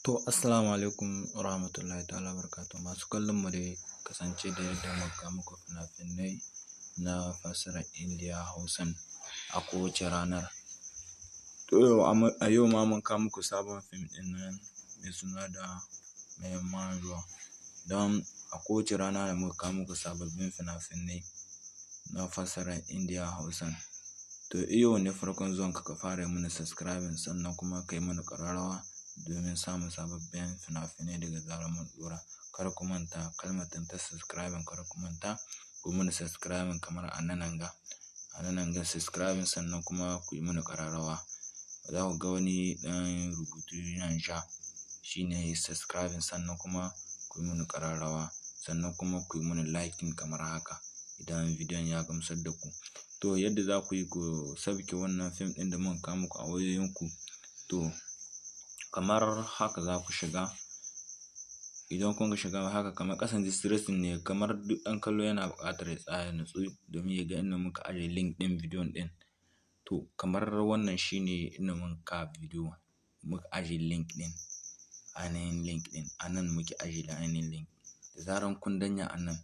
To, assalamu alaikum warahmatullahi ta'ala barakatuh. Masu kallon mu dai kasance da yadda muka muku fina-finai na fassarar Indiya Hausan a kowace ranar. To, a yau ma mun kawo muku sabon fim ɗin nan mai suna da Mahimman Ruwa. Don a kowace rana da muka kawo muku sababbin fina-finai na fassarar Indiya Hausan. To, yau ne farkon zuwan ka fara yi mana subscribing sannan kuma ka yi mana ƙararrawa domin samun sababbin fina-finai daga zarar mun ɗora. Kar ku manta kalmar ta subscribing, kar ku manta ku mana subscribing kamar a nan ga subscribing sannan kuma ku yi mana ƙararrawa. Za ku ga wani ɗan rubutu yana ja, shine subscribing sannan kuma ku yi mana ƙararrawa sannan kuma ku yi mana liking kamar haka idan bidiyon ya gamsar da ku. To, yadda za ku yi ku sauke wannan fim ɗin da muka kawo muku a wayoyinku, to kamar haka za ku shiga. Idan kun ga shiga haka kamar ƙasan distressing ne, kamar duk ɗan kallo yana buƙatar ya tsaya natsu domin ya ga inda muka ajiye link ɗin bidiyon ɗin. To, kamar wannan shine inda muka bidiyo muka ajiye link ɗin, ainihin link ɗin. A nan muke ajiye da ainihin link. Da zaran kun danna a nan,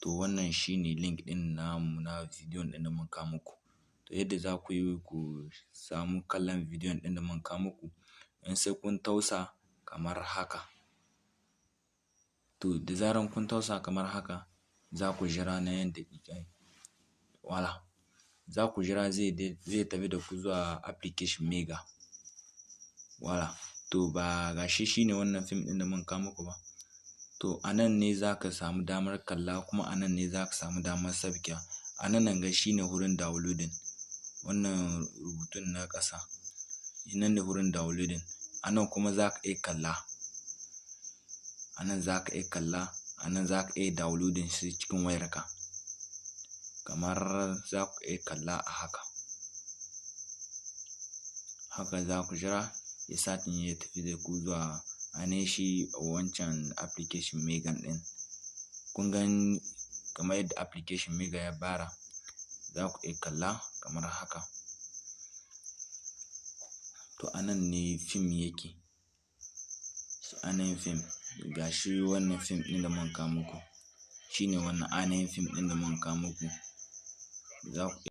to wannan shine link ɗin namu na bidiyon ɗin da muka kawo muku. To, yadda za ku yi ku samu kallon bidiyon ɗin da muka kawo muku, in sai kun tausa kamar haka. To, da zaran kun tausa kamar haka, za ku jira na yan daƙiƙai. Wala. Za ku jira zai tafi da ku zuwa application Mega. Wala. To, ba gashi shine wannan fim ɗin da muka kawo muku ba. To, a nan ne za ka samu damar kalla kuma a nan ne za ka samu damar saukewa. A nan ga shine wurin downloading. Wannan rubutun na ƙasa. Nan ne wurin downloading. A nan kuma za ka iya kalla. A nan za ka iya kalla. A nan za ka iya downloading shi cikin wayarka. Kamar za ku iya kalla a haka. Haka za ku jira ya satin ya tafi da ku zuwa ainihin shi wancan application Mega ɗin. Kun gani kamar yadda application Mega ya bara, za ku iya kalla kamar haka. To, a nan ne fim yake. Ainihin fim. Gashi wannan fim ɗin da muka kawo muku. Shine wannan ainihin fim ɗin da muka kawo muku. Za ku.